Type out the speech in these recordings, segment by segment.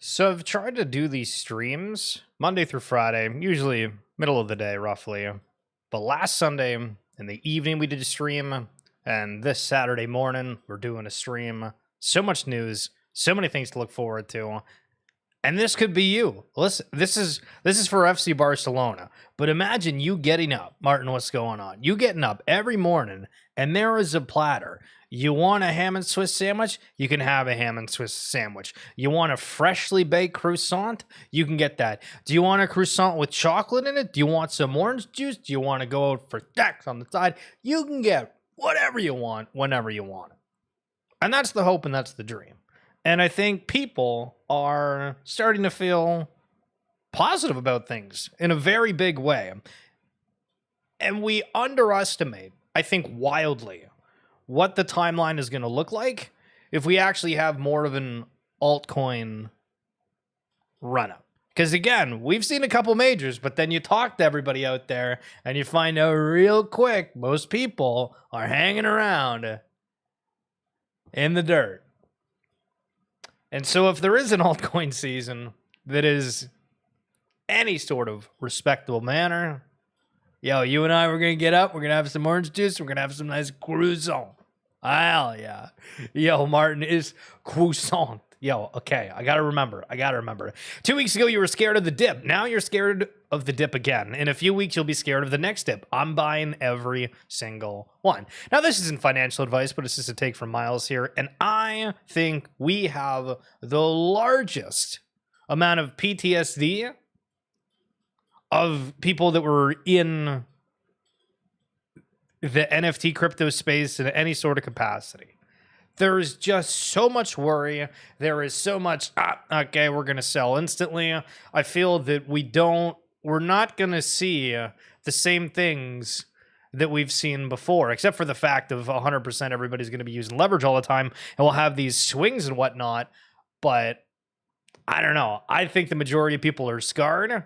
So I've tried to do these streams Monday through Friday, usually middle of the day roughly. But last Sunday in the evening we did a stream, and this Saturday morning we're doing a stream. So much news, so many things to look forward to. And this could be you. Listen, this is for FC Barcelona. But imagine you getting up, Martin, what's going on? You getting up every morning and there is a platter. You want a ham and Swiss sandwich? You can have a ham and Swiss sandwich. You want a freshly baked croissant? You can get that. Do you want a croissant with chocolate in it? Do you want some orange juice? Do you want to go out for snacks on the side? You can get whatever you want, whenever you want it. And that's the hope and that's the dream. And I think people are starting to feel positive about things in a very big way. And we underestimate, I think, wildly what the timeline is going to look like if we actually have more of an altcoin run-up. Because again, we've seen a couple majors, but then you talk to everybody out there and you find out real quick most people are hanging around in the dirt. And so if there is an altcoin season that is any sort of respectable manner, yo, you and I, we're going to get up, we're going to have some orange juice, we're going to have some nice croissant. Hell yeah. Yo, Martin is croissant. Yo, okay, I got to remember. 2 weeks ago, you were scared of the dip. Now you're scared of the dip again. In a few weeks, you'll be scared of the next dip. I'm buying every single one. Now, this isn't financial advice, but it's just a take from Miles here. And I think we have the largest amount of PTSD of people that were in the NFT crypto space in any sort of capacity. There's just so much worry. There is so much, okay, we're going to sell instantly. I feel that we're not going to see the same things that we've seen before, except for the fact of 100% everybody's going to be using leverage all the time, and we'll have these swings and whatnot. But I don't know. I think the majority of people are scarred, and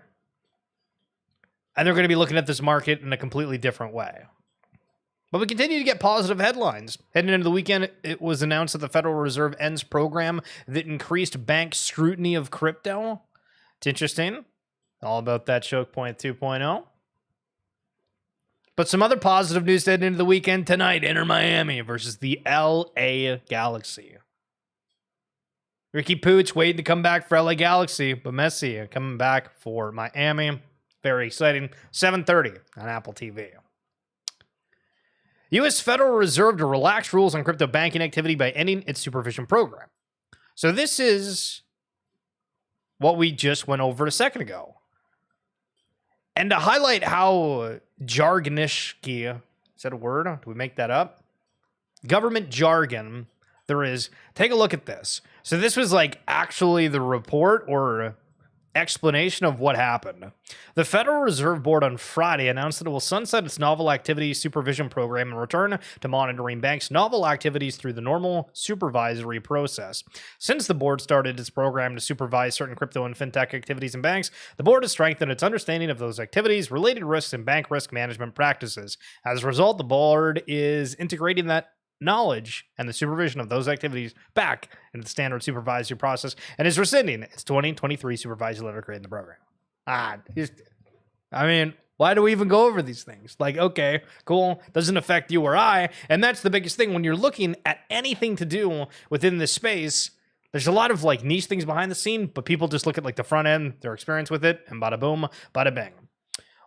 they're going to be looking at this market in a completely different way. But we continue to get positive headlines. Heading into the weekend, it was announced that the Federal Reserve ends program that increased bank scrutiny of crypto. It's interesting. All about that choke point 2.0. But some other positive news heading into the weekend tonight. Inter Miami versus the LA Galaxy. Ricky Pooch waiting to come back for LA Galaxy, but Messi coming back for Miami. Very exciting. 7:30 on Apple TV. U.S. Federal Reserve to relax rules on crypto banking activity by ending its supervision program. So this is what we just went over a second ago. And to highlight how jargonish-y, is that a word? Do we make that up? Government jargon there is. Take a look at this. So this was like actually the report or explanation of what happened. The Federal Reserve Board on Friday announced that it will sunset its novel activities supervision program and return to monitoring banks' novel activities through the normal supervisory process. Since the board started its program to supervise certain crypto and fintech activities in banks, the board has strengthened its understanding of those activities, related risks, and bank risk management practices. As a result, the board is integrating that knowledge and the supervision of those activities back into the standard supervisory process and is rescinding its 2023 supervisory letter creating the program. I mean, why do we even go over these things? Like, okay, cool, doesn't affect you or I. And that's the biggest thing when you're looking at anything to do within this space. There's a lot of like niche things behind the scene, but people just look at like the front end, their experience with it, and bada boom, bada bang.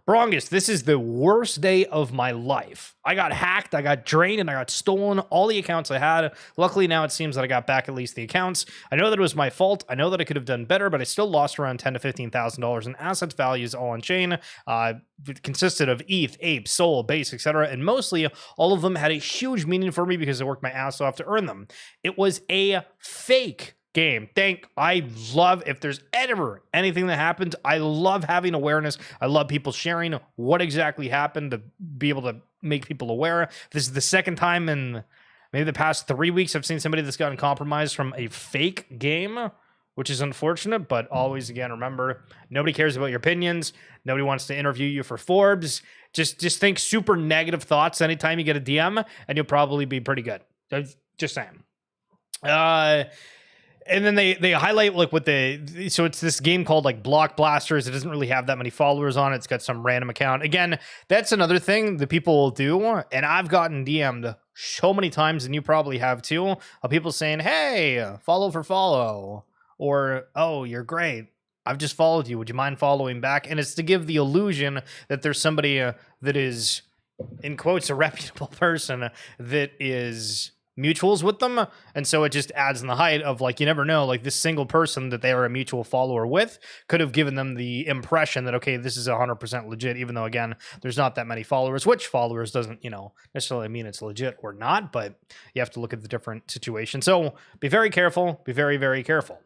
Brongest, this is the worst day of my life. I got hacked, I got drained, and I got stolen all the accounts I had. Luckily, now it seems that I got back at least the accounts. I know that it was my fault. I know that I could have done better, but I still lost around $10,000 to $15,000 in assets values all on chain. It consisted of ETH, Ape, Sol, BAYC, etc. And mostly, all of them had a huge meaning for me because I worked my ass off to earn them. It was a fake game. I love, if there's ever anything that happens, I love having awareness. I love people sharing what exactly happened to be able to make people aware. This is the second time in maybe the past 3 weeks I've seen somebody that's gotten compromised from a fake game, which is unfortunate, but always, again, remember, nobody cares about your opinions. Nobody wants to interview you for Forbes. Just think super negative thoughts anytime you get a DM, and you'll probably be pretty good. Just saying. And then they highlight like what so it's this game called like Block Blasters. It doesn't really have that many followers on it. It's got some random account. Again, that's another thing that people will do. And I've gotten DM'd so many times, and you probably have too, of people saying, hey, follow for follow. Or, oh, you're great. I've just followed you. Would you mind following back? And it's to give the illusion that there's somebody that is, in quotes, a reputable person that is mutuals with them. And so it just adds in the height of like, you never know, like this single person that they are a mutual follower with could have given them the impression that, okay, this is 100% legit, even though, again, there's not that many followers, which followers doesn't, necessarily mean it's legit or not, but you have to look at the different situations. So be very careful, be very, very careful.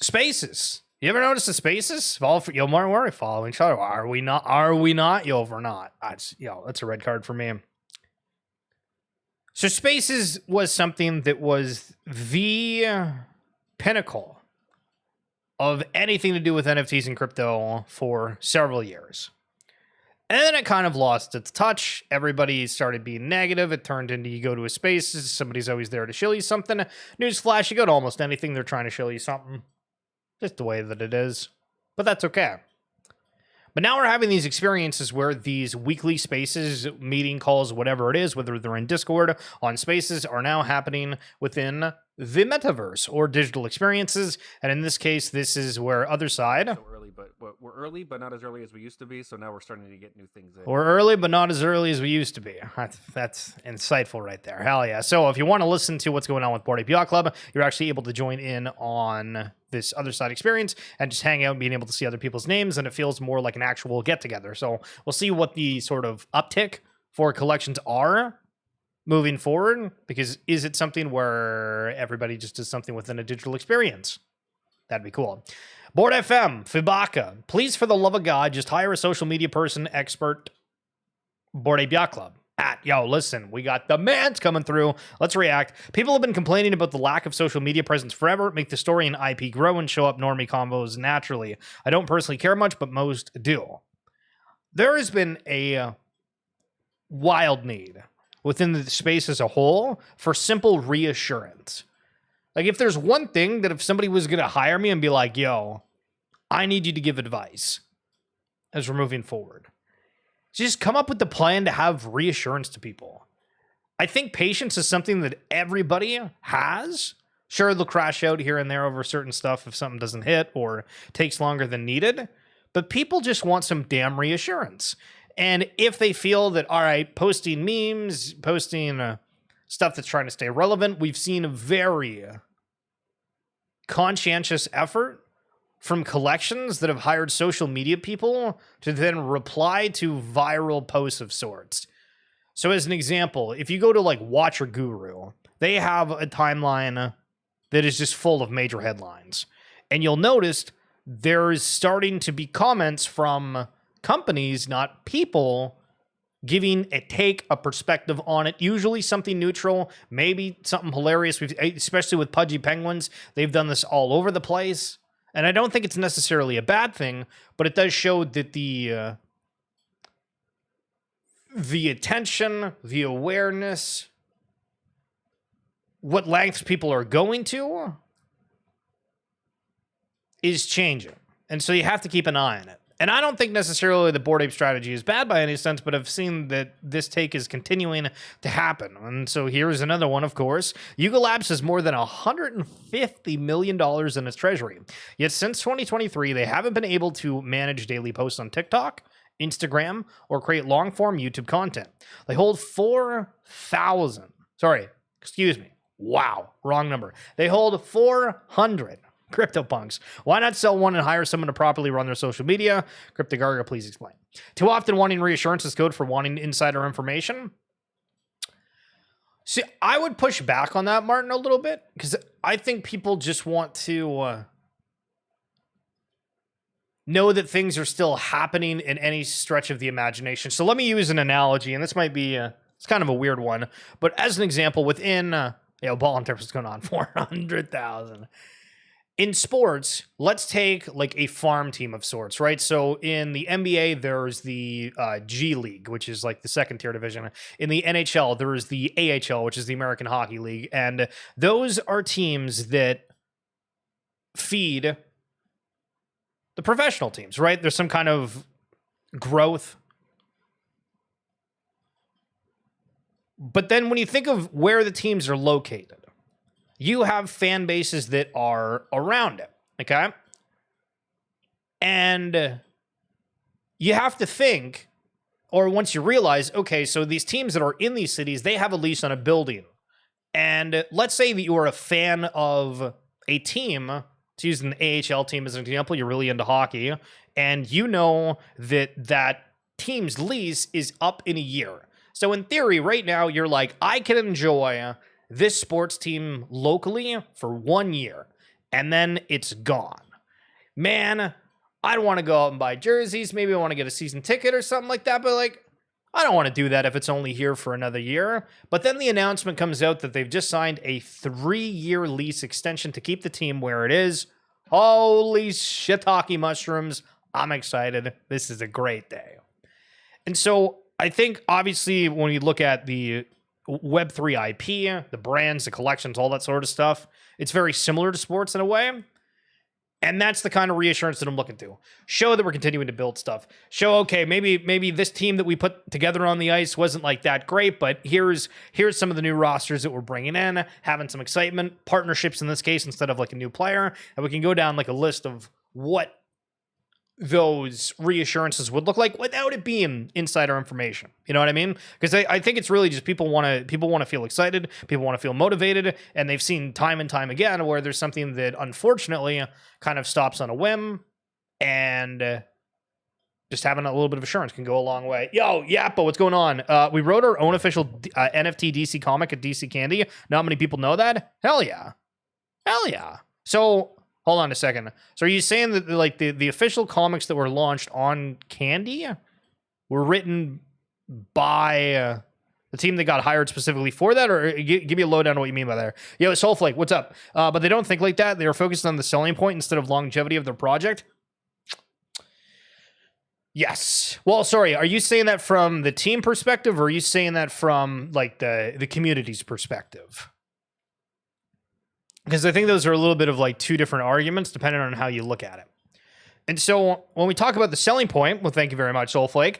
Spaces. You ever notice the spaces? You'll more worry following each other. Are we not? Yo, we're not. That's a red card for me. So spaces was something that was the pinnacle of anything to do with NFTs and crypto for several years. And then it kind of lost its touch. Everybody started being negative. It turned into you go to a space, somebody's always there to show you something. Newsflash, you go to almost anything, they're trying to show you something. Just the way that it is. But that's okay. But now we're having these experiences where these weekly spaces, meeting calls, whatever it is, whether they're in Discord, on spaces, are now happening within the metaverse or digital experiences. And in this case, this is where Otherside. So early, but we're early, but not as early as we used to be. So now we're starting to get new things in. We're early, but not as early as we used to be. That's insightful right there. Hell yeah. So if you want to listen to what's going on with Bored Ape Yacht Club, you're actually able to join in on this Otherside experience and just hang out and being able to see other people's names, and it feels more like an actual get-together. So we'll see what the sort of uptick for collections are moving forward, because is it something where everybody just does something within a digital experience? That'd be cool. Board FM, Fibaka, please, for the love of God, just hire a social media person, expert, Bored Ape Yacht Club. Listen, we got the mans coming through. Let's react. People have been complaining about the lack of social media presence forever. Make the story and IP grow and show up normie combos naturally. I don't personally care much, but most do. There has been a wild need within the space as a whole for simple reassurance. Like, if there's one thing that if somebody was going to hire me and be like, yo, I need you to give advice as we're moving forward, just come up with the plan to have reassurance to people. I think patience is something that everybody has. Sure, they'll crash out here and there over certain stuff if something doesn't hit or takes longer than needed, but people just want some damn reassurance. And if they feel that, all right, posting memes, posting stuff that's trying to stay relevant, we've seen a very conscientious effort from collections that have hired social media people to then reply to viral posts of sorts. So as an example, if you go to like Watcher Guru, they have a timeline that is just full of major headlines. And you'll notice there's starting to be comments from companies, not people, giving a take, a perspective on it, usually something neutral, maybe something hilarious. Especially with Pudgy Penguins, they've done this all over the place. And I don't think it's necessarily a bad thing, but it does show that the attention, the awareness, what lengths people are going to is changing. And so you have to keep an eye on it. And I don't think necessarily the Bored Ape strategy is bad by any sense, but I've seen that this take is continuing to happen. And so here's another one, of course. Yuga Labs has more than $150 million in its treasury. Yet since 2023, they haven't been able to manage daily posts on TikTok, Instagram, or create long-form YouTube content. They hold 4,000. Wow, wrong number. They hold 400 CryptoPunks. Why not sell one and hire someone to properly run their social media? CryptoGarga, please explain. Too often wanting reassurance is code for wanting insider information. See, I would push back on that, Martin, a little bit, because I think people just want to know that things are still happening in any stretch of the imagination. So let me use an analogy, and this might be it's kind of a weird one, but as an example, within Ball and Tips is going on 400,000. in sports, let's take like a farm team of sorts, right? So in the NBA, there's the G League, which is like the second tier division. In the NHL, there is the AHL, which is the American Hockey League. And those are teams that feed the professional teams, right? There's some kind of growth. But then when you think of where the teams are located, you have fan bases that are around it, okay? And you have to think, or once you realize, okay, so these teams that are in these cities, they have a lease on a building. And let's say that you are a fan of a team, to use an AHL team as an example, you're really into hockey, and you know that that team's lease is up in a year. So in theory, right now, you're like, I can enjoy this sports team locally for 1 year, and then it's gone. Man, I don't want to go out and buy jerseys. Maybe I want to get a season ticket or something like that, but like, I don't want to do that if it's only here for another year. But then the announcement comes out that they've just signed a 3-year lease extension to keep the team where it is. Holy shiitake mushrooms. I'm excited. This is a great day. And so I think, obviously, when you look at the Web3 IP, the brands, the collections, all that sort of stuff, it's very similar to sports in a way. And that's the kind of reassurance that I'm looking to. Show that we're continuing to build stuff. Show, okay, maybe this team that we put together on the ice wasn't like that great, but here's some of the new rosters that we're bringing in, having some excitement, partnerships in this case instead of like a new player, and we can go down like a list of what those reassurances would look like without it being insider information. You know what I mean? Because I think it's really just people want to feel excited, people want to feel motivated, and they've seen time and time again where there's something that unfortunately kind of stops on a whim, and just having a little bit of assurance can go a long way. Yo, Yappo, what's going on? We wrote our own official NFT DC comic at DC Candy. Not many people know that. Hell yeah. So hold on a second. So are you saying that like the official comics that were launched on Candy were written by the team that got hired specifically for that? Or give me a lowdown on what you mean by there. Yo, Soulflake, what's up? But they don't think like that. They are focused on the selling point instead of longevity of their project. Yes. Well, sorry. Are you saying that from the team perspective, or are you saying that from like the community's perspective? Because I think those are a little bit of like two different arguments depending on how you look at it. And so when we talk about the selling point, well, thank you very much, Soulflake.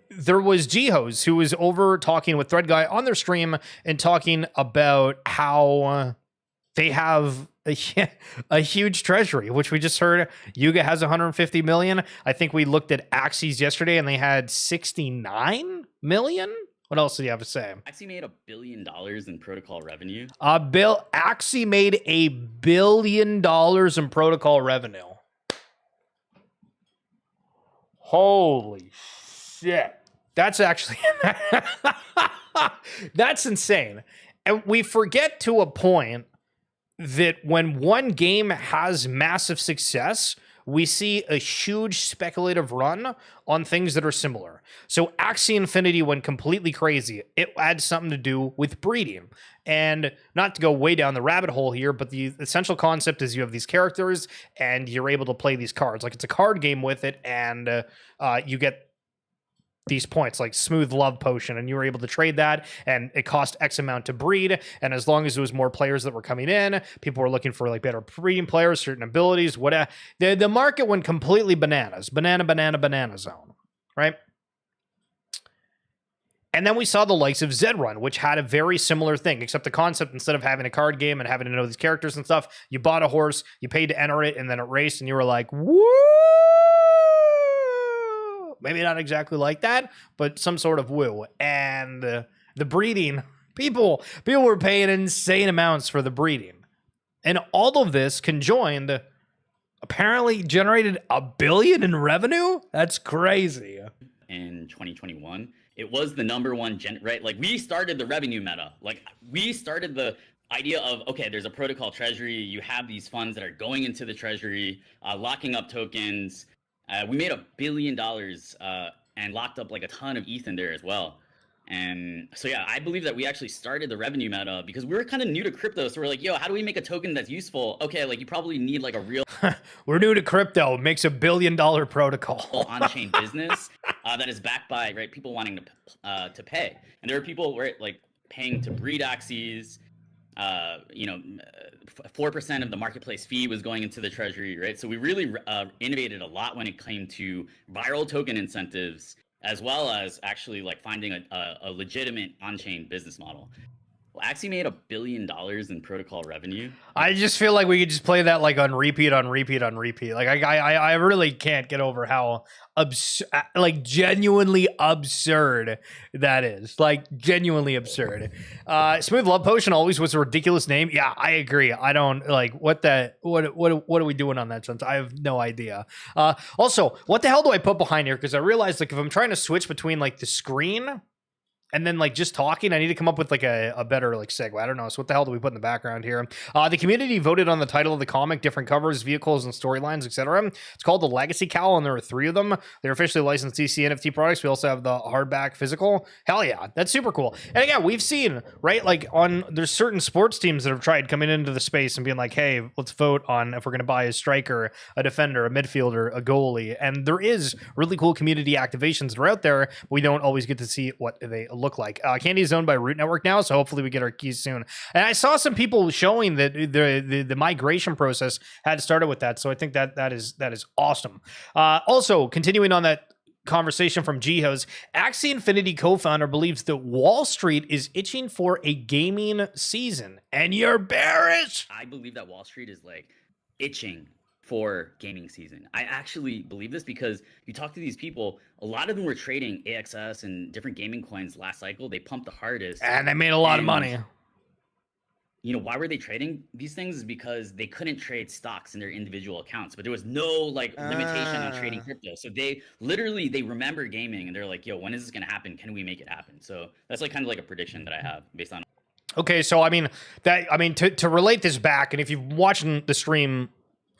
There was Jihos who was over talking with Thread Guy on their stream and talking about how they have a huge treasury, which we just heard. Yuga has 150 million. I think we looked at Axie's yesterday and they had 69 million. What else do you have to say? Axie made $1 billion in protocol revenue. Axie made $1 billion in protocol revenue. Holy shit. That's actually... that's insane. And we forget to a point that when one game has massive success, we see a huge speculative run on things that are similar. So Axie Infinity went completely crazy. It had something to do with breeding. And not to go way down the rabbit hole here, but the essential concept is you have these characters and you're able to play these cards. Like it's a card game with it, and you get these points like Smooth Love Potion, and you were able to trade that, and it cost X amount to breed. And as long as there was more players that were coming in, people were looking for like better breeding players, certain abilities, whatever. The market went completely bananas. Banana zone, right? And then we saw the likes of Zedrun, which had a very similar thing, except the concept, instead of having a card game and having to know these characters and stuff, you bought a horse, you paid to enter it, and then it raced, and you were like, woo! Maybe not exactly like that, but some sort of woo. And the breeding, people were paying insane amounts for the breeding. And all of this conjoined apparently generated $1 billion in revenue? That's crazy. In 2021, it was the number one right? Like we started the revenue meta. Like we started the idea of, okay, there's a protocol treasury. You have these funds that are going into the treasury, locking up tokens. We made $1 billion and locked up like a ton of ETH in there as well. And so, yeah, I believe that we actually started the revenue meta because we were kind of new to crypto. So we're like, yo, how do we make a token that's useful? Okay, like you probably need like a real We're new to crypto. Makes $1 billion protocol. on-chain business that is backed by people wanting to pay. And there are people where like paying to breed Axies. 4% of the marketplace fee was going into the treasury, right? So we really innovated a lot when it came to viral token incentives, as well as actually like finding a legitimate on-chain business model. Well, Axie made $1 billion in protocol revenue. I just feel like we could just play that like on repeat. Like I really can't get over how like genuinely absurd that is. Like genuinely absurd. Smooth Love Potion always was a ridiculous name. Yeah, I agree. I don't like what are we doing on that sense? I have no idea. Also, what the hell do I put behind here? Because I realized like if I'm trying to switch between like the screen and then like just talking, I need to come up with like a better like segue. I don't know. So what the hell do we put in the background here? The community voted on the title of the comic, different covers, vehicles, and storylines, etc. It's called the Legacy Cowl, and there are 3 of them. They're officially licensed DC NFT products. We also have the hardback physical. Hell yeah, that's super cool. And again, we've seen, right, like there's certain sports teams that have tried coming into the space and being like, hey, let's vote on if we're going to buy a striker, a defender, a midfielder, a goalie. And there is really cool community activations that are out there. We don't always get to see what they look like. Candy is owned by Root Network now, so hopefully we get our keys soon. And I saw some people showing that the migration process had started with that, so I think that is awesome. Also, continuing on that conversation from G-House, Axie Infinity co-founder believes that Wall Street is itching for a gaming season, and you're bearish. I believe that Wall Street is like itching for gaming season. I actually believe this because you talk to these people, a lot of them were trading AXS and different gaming coins last cycle. They pumped the hardest. And they made a lot of money. You know, why were they trading these things? Is because they couldn't trade stocks in their individual accounts, but there was no like limitation on trading crypto. So they remember gaming and they're like, yo, when is this going to happen? Can we make it happen? So that's like kind of like a prediction that I have based on. Okay. So, to relate this back, and if you've watching the stream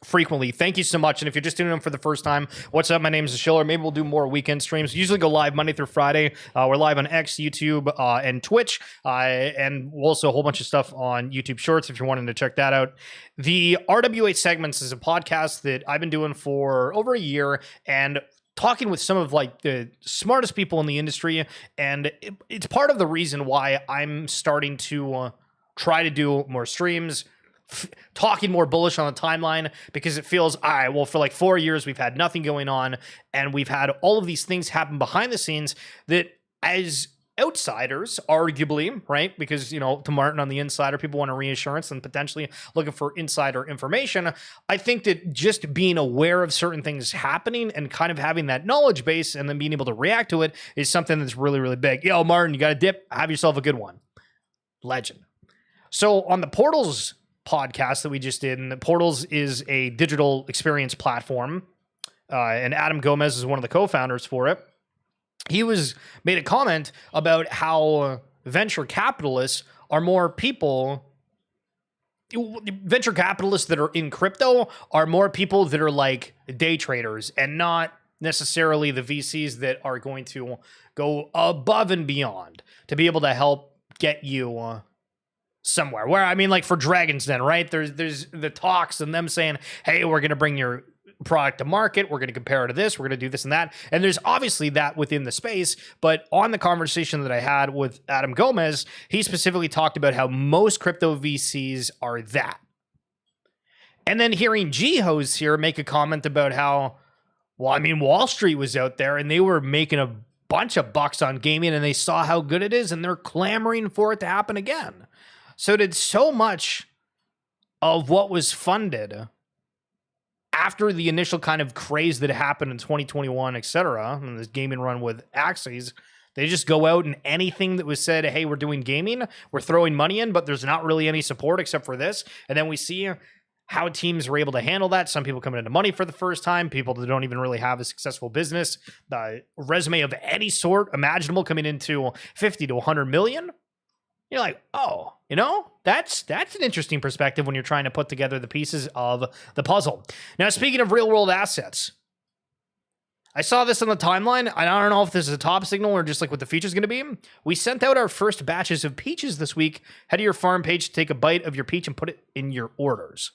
frequently, thank you so much. And if you're just tuning in for the first time, what's up? My name is Schiller. Maybe we'll do more weekend streams. We usually go live Monday through Friday. We're live on X, YouTube, and Twitch, and also a whole bunch of stuff on YouTube Shorts if you're wanting to check that out. The RWA Segments is a podcast that I've been doing for over a year, and talking with some of like the smartest people in the industry, and it's part of the reason why I'm starting to try to do more streams, talking more bullish on the timeline, because it feels, all right, well, for like 4 years, we've had nothing going on, and we've had all of these things happen behind the scenes that as outsiders, arguably, right? Because, to Martin on the insider, people want a reassurance and potentially looking for insider information. I think that just being aware of certain things happening and kind of having that knowledge base and then being able to react to it is something that's really, really big. Yo, Martin, you got a dip? Have yourself a good one. Legend. So on the Portals podcast that we just did, and Portals is a digital experience platform, and Adam Gomez is one of the co-founders for it. He made a comment about how venture capitalists are more people. Venture capitalists that are in crypto are more people that are like day traders and not necessarily the VCs that are going to go above and beyond to be able to help get you somewhere. Where, like for Dragon's Den, right? There's the talks and them saying, hey, we're going to bring your product to market. We're going to compare it to this. We're going to do this and that. And there's obviously that within the space. But on the conversation that I had with Adam Gomez, he specifically talked about how most crypto VCs are that. And then hearing G-Hose here make a comment about how, Wall Street was out there and they were making a bunch of bucks on gaming and they saw how good it is and they're clamoring for it to happen again. So did so much of what was funded after the initial kind of craze that happened in 2021, etc., and this gaming run with Axies, they just go out and anything that was said, hey, we're doing gaming, we're throwing money in, but there's not really any support except for this. And then we see how teams were able to handle that. Some people coming into money for the first time, people that don't even really have a successful business, the resume of any sort imaginable coming into 50 to 100 million. You're like, oh, that's an interesting perspective when you're trying to put together the pieces of the puzzle. Now, speaking of real world assets, I saw this on the timeline. I don't know if this is a top signal or just like what the feature's going to be. We sent out our first batches of peaches this week. Head to your farm page to take a bite of your peach and put it in your orders.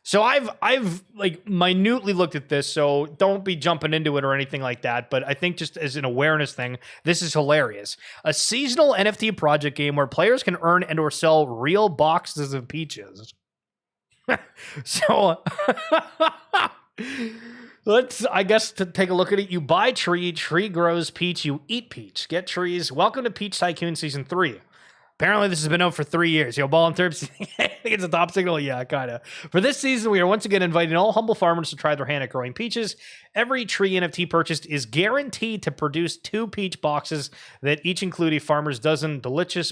So I've like minutely looked at this, so don't be jumping into it or anything like that. But I think just as an awareness thing, this is hilarious. A seasonal NFT project game where players can earn and or sell real boxes of peaches. So let's, I guess, to take a look at it. You buy tree grows peach, you eat peach. Get trees. Welcome to Peach Tycoon Season 3. Apparently, this has been out for 3 years. Ball and Terps, I think it's a top signal. Yeah, kind of. For this season, we are once again inviting all humble farmers to try their hand at growing peaches. Every tree NFT purchased is guaranteed to produce 2 peach boxes that each include a farmer's dozen delicious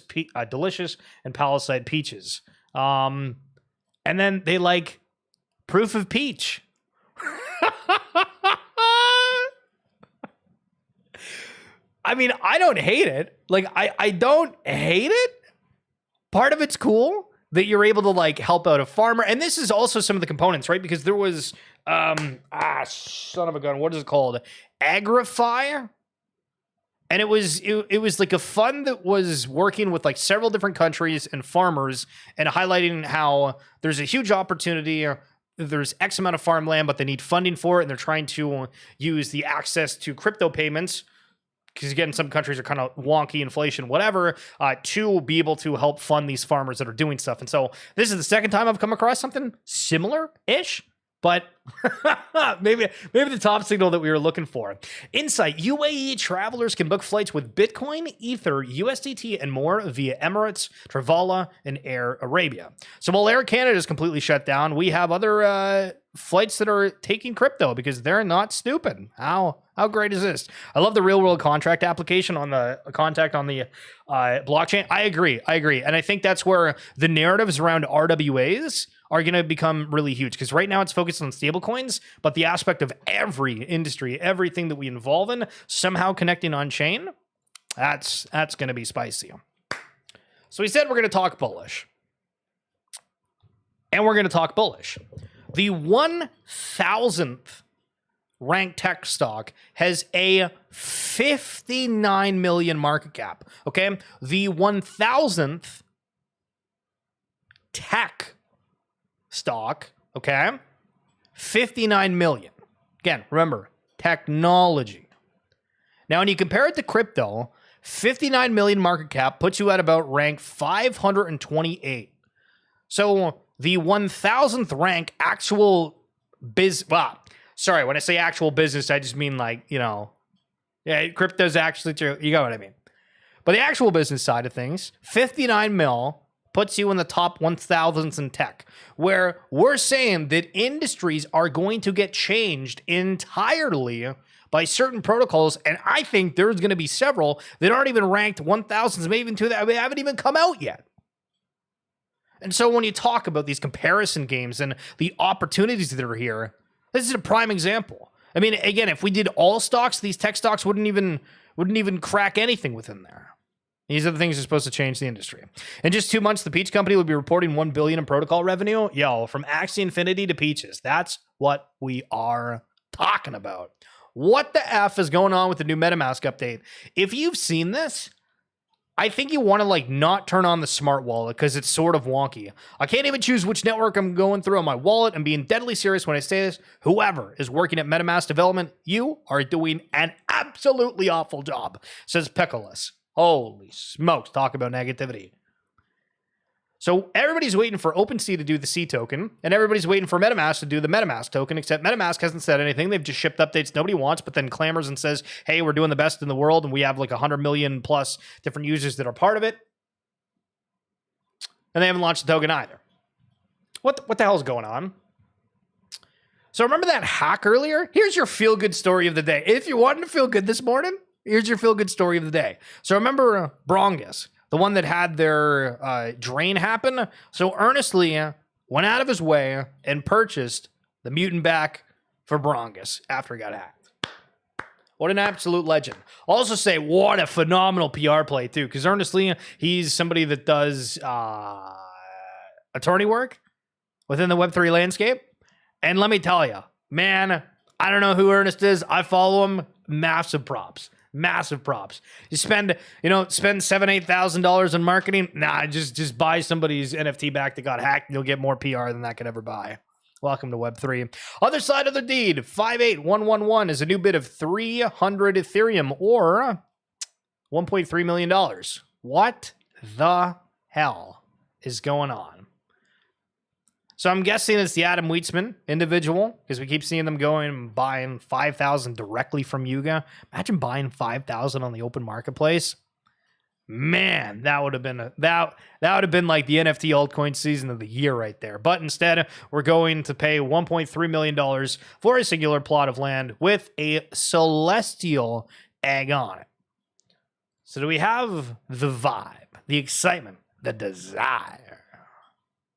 and palisade peaches. And then they like proof of peach. I mean, I don't hate it. Like, I don't hate it. Part of it's cool that you're able to like help out a farmer. And this is also some of the components, right? Because there was, son of a gun, what is it called? Agrify. And it was like a fund that was working with like several different countries and farmers and highlighting how there's a huge opportunity. There's X amount of farmland, but they need funding for it. And they're trying to use the access to crypto payments, because again, some countries are kind of wonky, inflation, whatever, to be able to help fund these farmers that are doing stuff. And so this is the second time I've come across something similar-ish, but maybe the top signal that we were looking for. Insight: UAE travelers can book flights with Bitcoin, Ether, USDT, and more via Emirates, Travala, and Air Arabia. So while Air Canada is completely shut down, we have other flights that are taking crypto because they're not stupid. How great is this? I love the real world contract application on the contact on the blockchain. I agree. And I think that's where the narratives around RWAs are going to become really huge, because right now it's focused on stablecoins, but the aspect of every industry, everything that we involve in, somehow connecting on chain, that's going to be spicy. So we said we're going to talk bullish. And we're going to talk bullish. The 1,000th ranked tech stock has a 59 million market cap. Okay. The 1,000th tech stock, okay, 59 million. Again, remember, technology. Now, when you compare it to crypto, 59 million market cap puts you at about rank 528. So the 1,000th rank actual sorry, when I say actual business, I just mean like, crypto's actually true. You got what I mean. But the actual business side of things, 59 mil puts you in the top 1,000s in tech, where we're saying that industries are going to get changed entirely by certain protocols. And I think there's going to be several that aren't even ranked 1,000s, maybe even 2 that haven't even come out yet. And so when you talk about these comparison games and the opportunities that are here, this is a prime example. I mean, again, if we did all stocks, these tech stocks wouldn't even crack anything within there. These are the things that are supposed to change the industry. In just 2 months, the Peach Company will be reporting $1 billion in protocol revenue. From Axie Infinity to Peaches. That's what we are talking about. What the F is going on with the new MetaMask update? If you've seen this, I think you want to not turn on the smart wallet because it's sort of wonky. I can't even choose which network I'm going through on my wallet. I'm being deadly serious when I say this. Whoever is working at MetaMask development, you are doing an absolutely awful job, says Pickleless. Holy smokes, talk about negativity. So everybody's waiting for OpenSea to do the C token, and everybody's waiting for MetaMask to do the MetaMask token, except MetaMask hasn't said anything. They've just shipped updates nobody wants, but then clamors and says, hey, we're doing the best in the world, and we have 100 million plus different users that are part of it. And they haven't launched the token either. What the hell's going on? So remember that hack earlier? Here's your feel-good story of the day. If you wanted to feel good this morning, here's your feel-good story of the day. So remember Brongus, the one that had their drain happen? So Earnestly went out of his way and purchased the Mutant back for Brongus after he got hacked. What an absolute legend. Also say, what a phenomenal PR play, too, because Earnestly, he's somebody that does attorney work within the Web3 landscape. And let me tell you, man, I don't know who Ernest is. I follow him. Massive props. Massive props. You spend $7,000-8,000 on marketing. Nah, just buy somebody's NFT back that got hacked. And you'll get more PR than that could ever buy. Welcome to Web3. Other side of the deed, 58111 is a new bid of 300 Ethereum or $1.3 million. What the hell is going on? So I'm guessing it's the Adam Wheatsman individual, because we keep seeing them going and buying 5,000 directly from Yuga. Imagine buying 5,000 on the open marketplace. Man, that would have been that would have been like the NFT altcoin season of the year right there. But instead, we're going to pay $1.3 million for a singular plot of land with a celestial egg on it. So do we have the vibe, the excitement, the desire?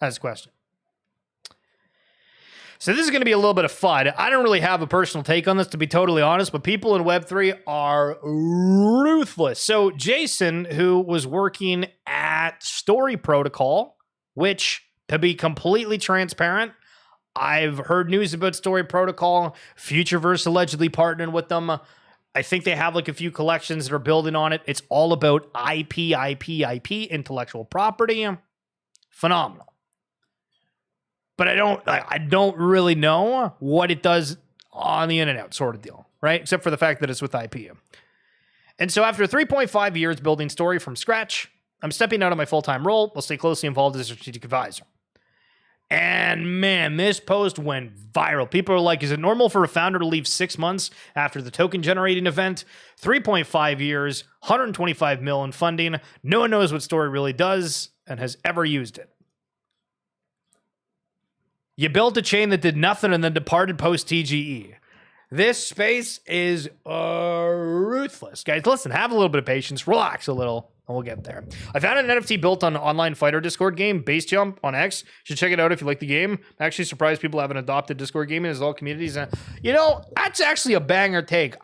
That's the question. So this is going to be a little bit of fun. I don't really have a personal take on this, to be totally honest, but people in Web3 are ruthless. So Jason, who was working at Story Protocol, which, to be completely transparent, I've heard news about Story Protocol. Futureverse allegedly partnering with them. I think they have like a few collections that are building on it. It's all about IP, intellectual property. Phenomenal. But I don't really know what it does on the internet, sort of deal, right? Except for the fact that it's with IP. And so after 3.5 years building Story from scratch, I'm stepping out of my full-time role. We'll stay closely involved as a strategic advisor. And man, this post went viral. People are like, is it normal for a founder to leave 6 months after the token generating event? 3.5 years, 125 mil in funding. No one knows what Story really does and has ever used it. You built a chain that did nothing and then departed post-TGE. This space is ruthless. Guys, listen, have a little bit of patience. Relax a little, and we'll get there. I found an NFT built on an online fighter Discord game, Base Jump on X. You should check it out if you like the game. I'm actually surprised people haven't adopted Discord gaming as all communities. That's actually a banger take.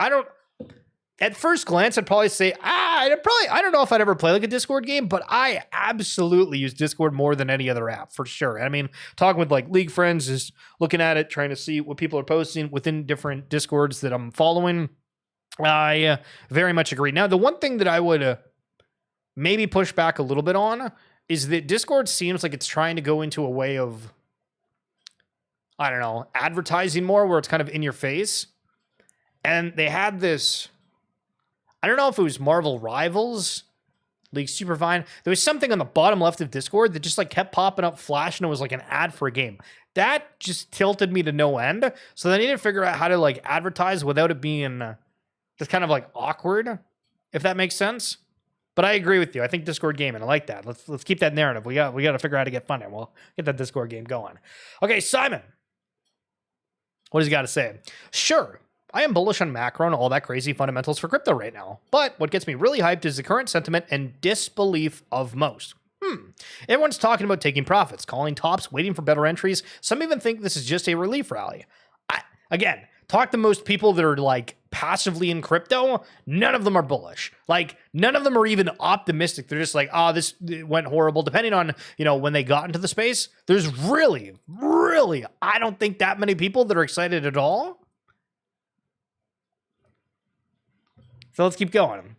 At first glance, I'd probably say, I don't know if I'd ever play like a Discord game, but I absolutely use Discord more than any other app, for sure. I mean, talking with like league friends, just looking at it, trying to see what people are posting within different Discords that I'm following. I very much agree. Now, the one thing that I would maybe push back a little bit on is that Discord seems like it's trying to go into a way of, I don't know, advertising more, where it's kind of in your face. And they had this, I don't know if it was Marvel Rivals, League Supervine. There was something on the bottom left of Discord that just like kept popping up, flashing. It was like an ad for a game. That just tilted me to no end. So they need to figure out how to like advertise without it being just kind of like awkward, if that makes sense. But I agree with you. I think Discord gaming, I like that. Let's keep that narrative. We got to figure out how to get funding. We'll get that Discord game going. Okay, Simon, what does he got to say? Sure, I am bullish on macro and all that crazy fundamentals for crypto right now. But what gets me really hyped is the current sentiment and disbelief of most. Everyone's talking about taking profits, calling tops, waiting for better entries. Some even think this is just a relief rally. Again, talk to most people that are like passively in crypto. None of them are bullish. Like none of them are even optimistic. They're just like, this went horrible. Depending on, when they got into the space, there's really, I don't think that many people that are excited at all. So let's keep going.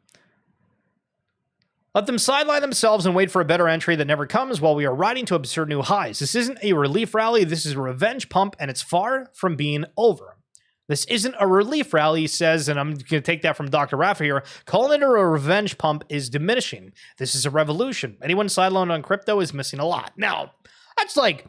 Let them sideline themselves and wait for a better entry that never comes while we are riding to absurd new highs. This isn't a relief rally. This is a revenge pump, and it's far from being over. This isn't a relief rally, he says, and I'm going to take that from Dr. Rafa here. Calling it a revenge pump is diminishing. This is a revolution. Anyone sidelined on crypto is missing a lot. Now, that's like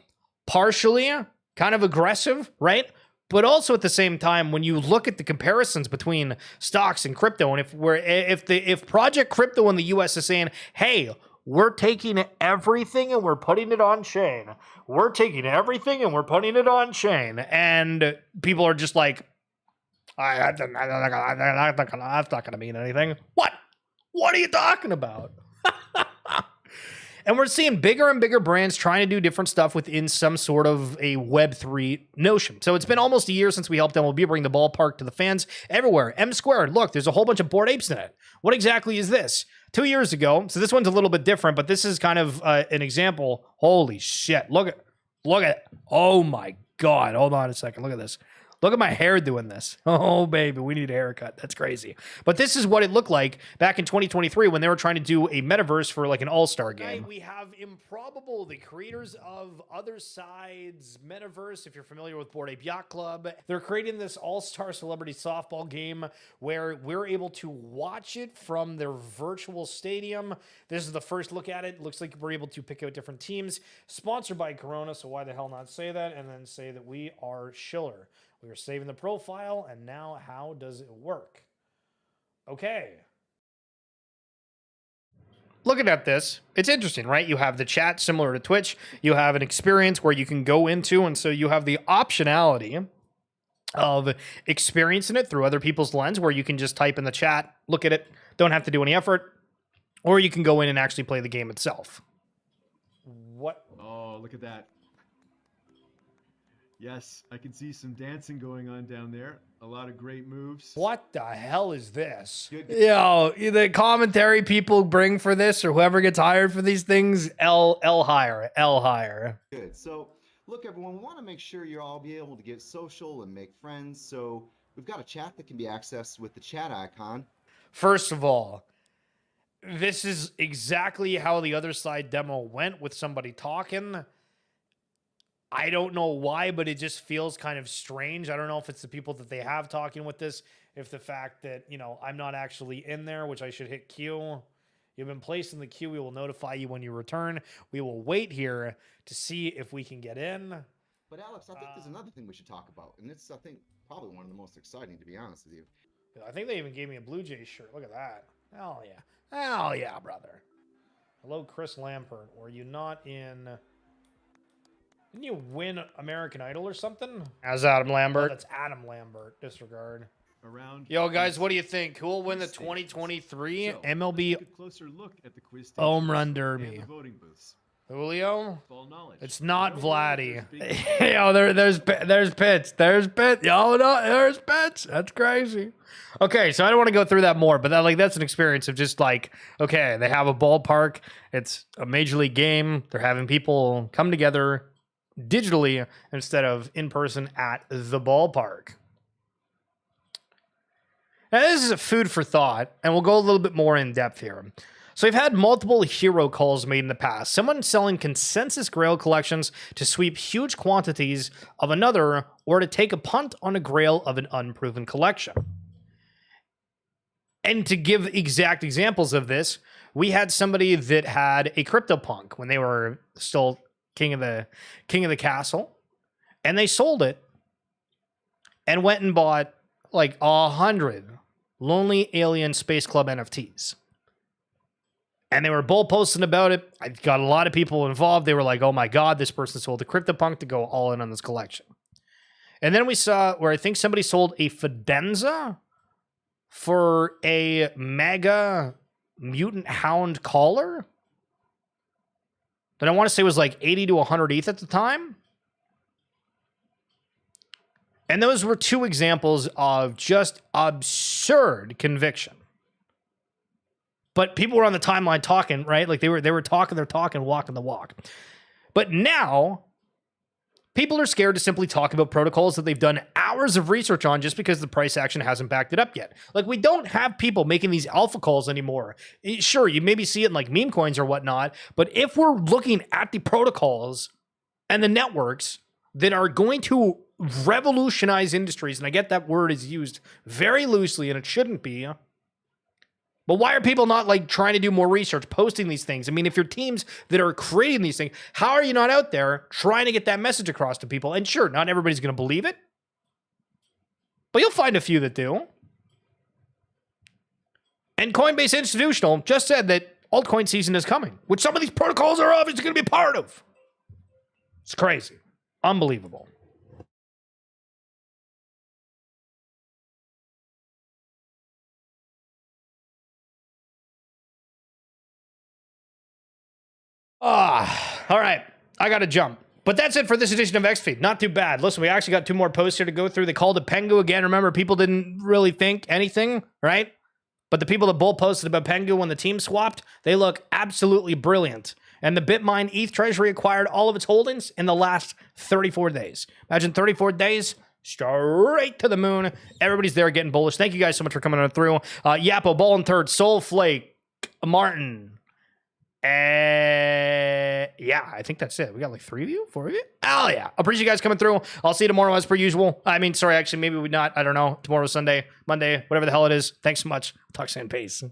partially kind of aggressive, right? But also at the same time, when you look at the comparisons between stocks and crypto, and if Project Crypto in the US is saying, hey, we're taking everything and we're putting it on chain. We're taking everything and we're putting it on chain. And people are just like, that's not going to mean anything. What? What are you talking about? And we're seeing bigger and bigger brands trying to do different stuff within some sort of a Web3 notion. So it's been almost a year since we helped MLB bring the ballpark to the fans everywhere. M Squared, look, there's a whole bunch of Bored Apes in it. What exactly is this? 2 years ago, so this one's a little bit different, but this is kind of an example. Holy shit, look at it. Oh my God, hold on a second, look at this. Look at my hair doing this. Oh, baby, we need a haircut. That's crazy. But this is what it looked like back in 2023 when they were trying to do a metaverse for like an all-star game. Tonight we have Improbable, the creators of Other Side's Metaverse. If you're familiar with Bored Ape Yacht Club, they're creating this all-star celebrity softball game where we're able to watch it from their virtual stadium. This is the first look at it. Looks like we're able to pick out different teams. Sponsored by Corona, so why the hell not say that and then say that we are Schiller. We are saving the profile, and now how does it work? Okay. Looking at this, it's interesting, right? You have the chat similar to Twitch. You have an experience where you can go into, and so you have the optionality of experiencing it through other people's lens, where you can just type in the chat, look at it, don't have to do any effort, or you can go in and actually play the game itself. What? Oh, look at that. Yes, I can see some dancing going on down there. A lot of great moves. What the hell is this? Yo, the commentary people bring for this, or whoever gets hired for these things, L hire. Good. So, look, everyone, we want to make sure you'll all be able to get social and make friends. So, we've got a chat that can be accessed with the chat icon. First of all, this is exactly how the Other Side demo went with somebody talking. I don't know why, but it just feels kind of strange. I don't know if it's the people that they have talking with this, if the fact that, you know, I'm not actually in there, which I should hit Q. You've been placed in the queue. We will notify you when you return. We will wait here to see if we can get in. But Alex, I think there's another thing we should talk about, and it's, I think, probably one of the most exciting, to be honest with you. I think they even gave me a Blue Jays shirt. Look at that. Hell yeah. Hell yeah, brother. Hello, Chris Lampert. Were you not in... Didn't you win American Idol or something? As Adam Lambert. Oh, that's Adam Lambert. Disregard. Around. Yo, guys, what do you think? Who will win the 2023 MLB a closer look at the quiz Home Run Derby? And the voting booths. Julio? Full knowledge. It's not Vladdy. Yo, there's Pitts. There's Pitts. Yo, no, there's Pitts. That's crazy. Okay, so I don't want to go through that more, but that's an experience of just like, okay, they have a ballpark. It's a major league game. They're having people come together digitally instead of in person at the ballpark. Now, this is a food for thought, and we'll go a little bit more in depth here. So we've had multiple hero calls made in the past. Someone selling consensus grail collections to sweep huge quantities of another, or to take a punt on a grail of an unproven collection. And to give exact examples of this, we had somebody that had a CryptoPunk when they were still king of the castle, and they sold it and went and bought like 100 Lonely Alien Space Club NFTs. And they were bull posting about it. I got a lot of people involved. They were like, oh my God, this person sold a CryptoPunk to go all in on this collection. And then we saw where I think somebody sold a Fidenza for a mega mutant hound collar that I want to say was like 80 to 100 ETH at the time. And those were two examples of just absurd conviction. But people were on the timeline talking, right? Like they were talking their talk and walking the walk. But now people are scared to simply talk about protocols that they've done hours of research on just because the price action hasn't backed it up yet. Like, we don't have people making these alpha calls anymore. Sure, you maybe see it in like meme coins or whatnot, but if we're looking at the protocols and the networks that are going to revolutionize industries, and I get that word is used very loosely and it shouldn't be, but why are people not like trying to do more research, posting these things? I mean, if you're teams that are creating these things, how are you not out there trying to get that message across to people? And sure, not everybody's going to believe it, but you'll find a few that do. And Coinbase Institutional just said that altcoin season is coming, which some of these protocols are obviously going to be part of. It's crazy. Unbelievable. All right. I got to jump. But that's it for this edition of XFeed. Not too bad. Listen, we actually got two more posts here to go through. They called it Pengu again. Remember, people didn't really think anything, right? But the people that bull posted about Pengu when the team swapped, they look absolutely brilliant. And the Bitmine ETH Treasury acquired all of its holdings in the last 34 days. Imagine 34 days, straight to the moon. Everybody's there getting bullish. Thank you guys so much for coming on through. Yappo, Ball and Third, Soul Flake, Martin. Yeah, I think that's it. We got like 3 of you, 4 of you. Oh yeah, appreciate you guys coming through. I'll see you tomorrow as per usual. I mean, sorry, actually, maybe we not. I don't know. Tomorrow's Sunday, Monday, whatever the hell it is. Thanks so much. Talk soon. Peace.